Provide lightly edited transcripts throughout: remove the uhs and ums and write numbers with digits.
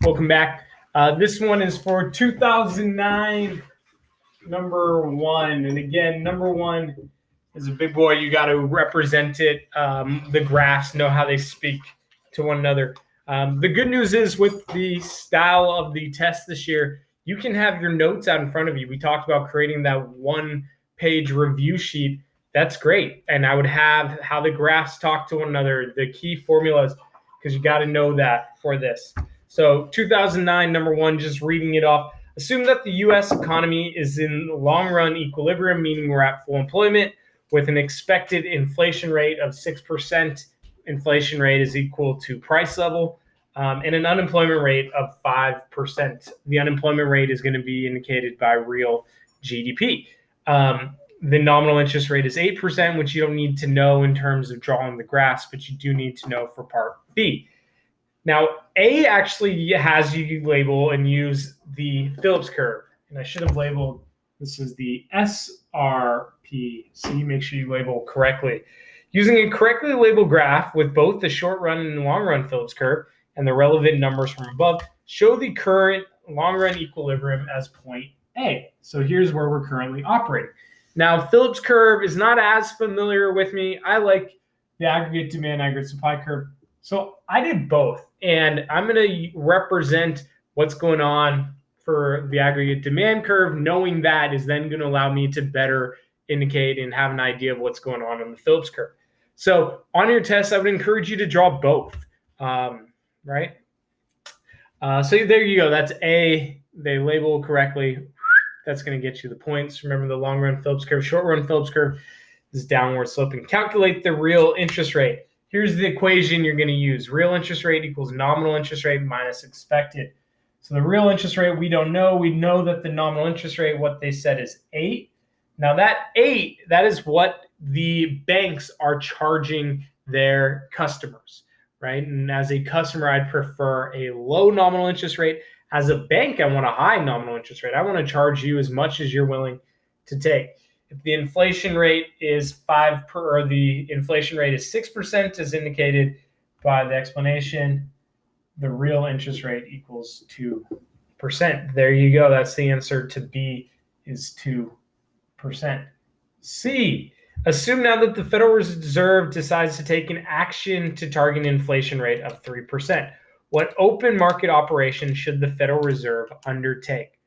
Welcome back. This one is for 2009, number one. And again, number one is a big boy. You got to represent it. The graphs know how they speak to one another. The good news is with the style of the test this year, you can have your notes out in front of you. We talked about creating that one-page review sheet. That's great. And I would have how the graphs talk to one another, the key formulas, because you got to know that for this. So 2009, number one, just reading it off. Assume that the U.S. economy is in long-run equilibrium, meaning we're at full employment, with an expected inflation rate of 6%. Inflation rate is equal to price level, and an unemployment rate of 5%. The unemployment rate is going to be indicated by real GDP. The nominal interest rate is 8%, which you don't need to know in terms of drawing the graphs, but you do need to know for part B. Now, A actually has you label and use the Phillips curve. And I should have labeled, this is the SRP. So you make sure you label correctly. Using a correctly labeled graph with both the short run and long run Phillips curve and the relevant numbers from above, show the current long run equilibrium as point A. So here's where we're currently operating. Now, Phillips curve is not as familiar with me. I like the aggregate demand, aggregate supply curve. So I did both, and I'm going to represent what's going on for the aggregate demand curve. Knowing that is then going to allow me to better indicate and have an idea of what's going on the Phillips curve. So on your test, I would encourage you to draw both, right? So there you go. That's A. They label correctly. That's going to get you the points. Remember the long run Phillips curve, short run Phillips curve is downward sloping. Calculate the real interest rate. Here's the equation you're going to use. Real interest rate equals nominal interest rate minus expected. So the real interest rate, we don't know. We know that the nominal interest rate, what they said is 8. Now that 8, that is what the banks are charging their customers, right? And as a customer, I'd prefer a low nominal interest rate. As a bank, I want a high nominal interest rate. I want to charge you as much as you're willing to take. If the inflation rate is 6%, as indicated by the explanation, the real interest rate equals 2%. There you go. That's the answer to B is 2%. C, assume now that the Federal Reserve decides to take an action to target an inflation rate of 3%. What open market operation should the Federal Reserve undertake?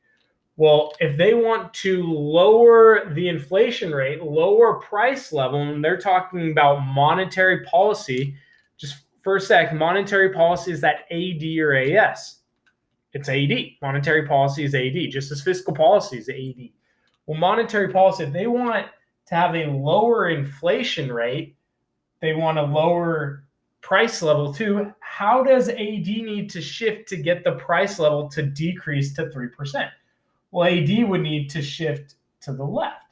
Well, if they want to lower the inflation rate, lower price level, and they're talking about monetary policy, just for a sec, monetary policy is that AD or AS? It's AD. Monetary policy is AD, just as fiscal policy is AD. Well, monetary policy, if they want to have a lower inflation rate, they want a lower price level too. How does AD need to shift to get the price level to decrease to 3%? Well, AD would need to shift to the left.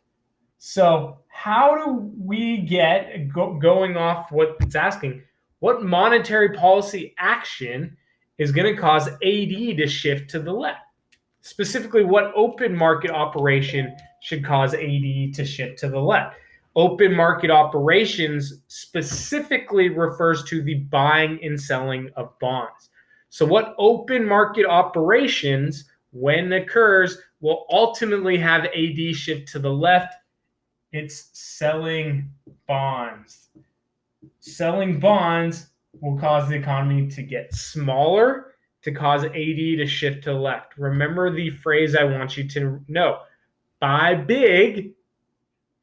So how do we get, going off what it's asking, what monetary policy action is going to cause AD to shift to the left? Specifically, what open market operation should cause AD to shift to the left? Open market operations specifically refers to the buying and selling of bonds. So what open market operations, when occurs, will ultimately have AD shift to the left? It's selling bonds. Selling bonds will cause the economy to get smaller, to cause AD to shift to the left. Remember the phrase I want you to know. Buy big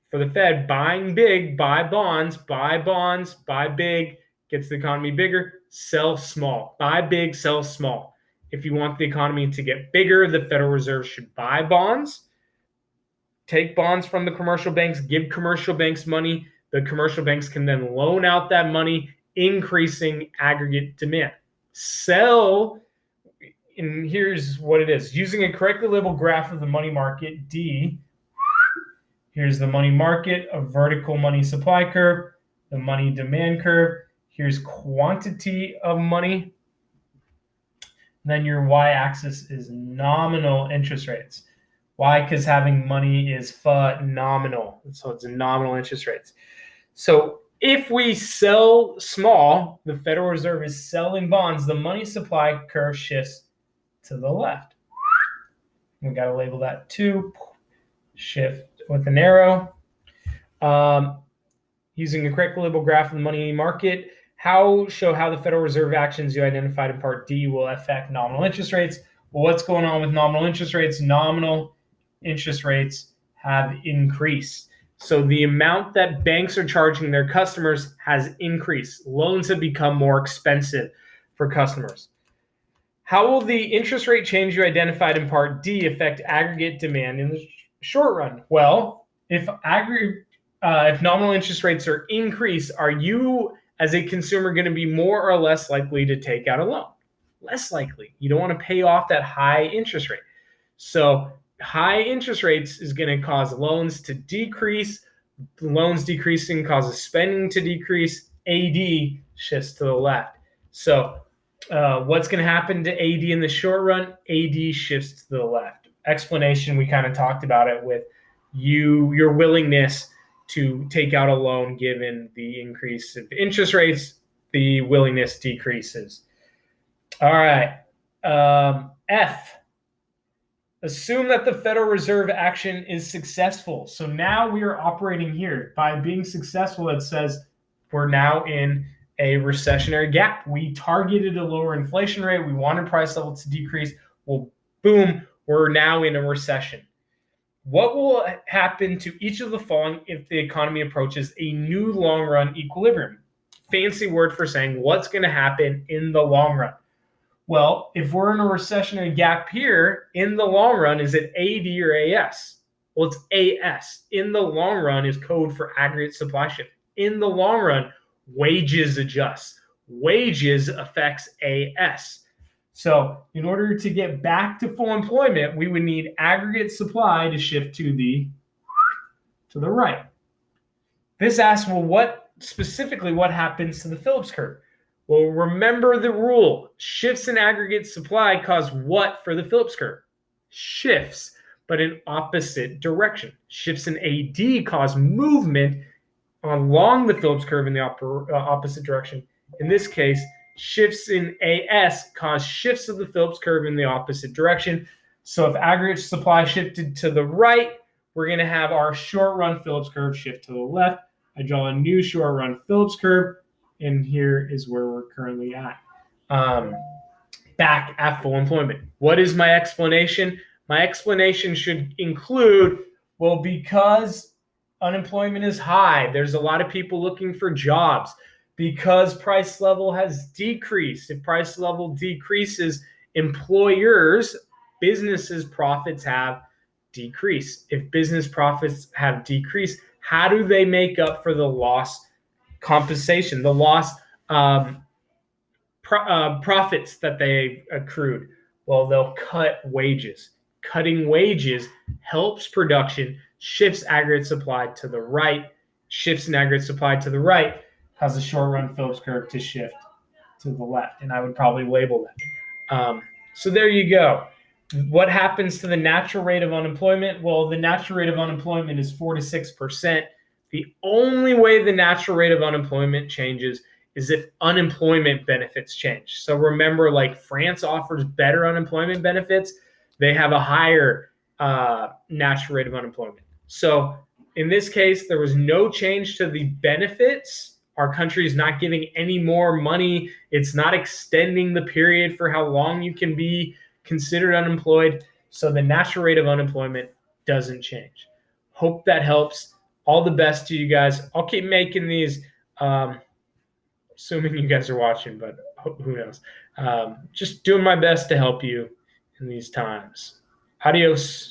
for the Fed, buying big, buy bonds, buy big, gets the economy bigger, sell small. Buy big, sell small. If you want the economy to get bigger, the Federal Reserve should buy bonds, take bonds from the commercial banks, give commercial banks money. The commercial banks can then loan out that money, increasing aggregate demand. Sell, and here's what it is. Using a correctly labeled graph of the money market, D, here's the money market, a vertical money supply curve, the money demand curve. Here's quantity of money. Then your y-axis is nominal interest rates. Why? Because having money is nominal. So it's nominal interest rates. So if we sell small, the Federal Reserve is selling bonds, the money supply curve shifts to the left. We got to label that 2. Shift with an arrow. Using a correct label graph of the money market, show how the Federal Reserve actions you identified in Part D will affect nominal interest rates. Well, what's going on with nominal interest rates? Nominal interest rates have increased. So the amount that banks are charging their customers has increased. Loans have become more expensive for customers. How will the interest rate change you identified in Part D affect aggregate demand in the short run? Well, if nominal interest rates are increased, are you as a consumer going to be more or less likely to take out a loan? Less likely. You don't want to pay off that high interest rate. So high interest rates is going to cause loans to decrease. Loans decreasing causes spending to decrease. AD shifts to the left. So what's going to happen to AD in the short run? AD shifts to the left. Explanation, we kind of talked about it with your willingness to take out a loan given the increase of interest rates, the willingness decreases. All right. F. Assume that the Federal Reserve action is successful. So now we are operating here. By being successful, it says we're now in a recessionary gap. We targeted a lower inflation rate. We wanted price levels to decrease. Well, boom, we're now in a recession. What will happen to each of the following if the economy approaches a new long-run equilibrium? Fancy word for saying what's going to happen in the long run. Well, if we're in a recessionary gap here, in the long run, is it AD or AS? Well, it's AS. In the long run is code for aggregate supply shift. In the long run, wages adjust. Wages affects AS. So in order to get back to full employment, we would need aggregate supply to shift to the right. This asks, well, what happens to the Phillips curve? Well, remember the rule. Shifts in aggregate supply cause what for the Phillips curve? Shifts, but in opposite direction. Shifts in AD cause movement along the Phillips curve in the opposite direction. In this case, shifts in AS cause shifts of the Phillips curve in the opposite direction. So if aggregate supply shifted to the right, we're going to have our short-run Phillips curve shift to the left. I draw a new short-run Phillips curve, and here is where we're currently at. Back at full employment. What is my explanation? My explanation should include, well, because unemployment is high, there's a lot of people looking for jobs. Because price level has decreased. If price level decreases, businesses' profits have decreased. If business profits have decreased, how do they make up for the lost compensation, the lost profits that they accrued? Well, they'll cut wages. Cutting wages helps production, shifts aggregate supply to the right, shifts in aggregate supply to the right, has a short-run Phillips curve to shift to the left, and I would probably label that. So there you go. What happens to the natural rate of unemployment? Well, the natural rate of unemployment is 4 to 6%. The only way the natural rate of unemployment changes is if unemployment benefits change. So remember, like France offers better unemployment benefits. They have a higher natural rate of unemployment. So in this case, there was no change to the benefits. Our country is not giving any more money. It's not extending the period for how long you can be considered unemployed. So the natural rate of unemployment doesn't change. Hope that helps. All the best to you guys. I'll keep making these, assuming you guys are watching, but who knows. Just doing my best to help you in these times. Adios.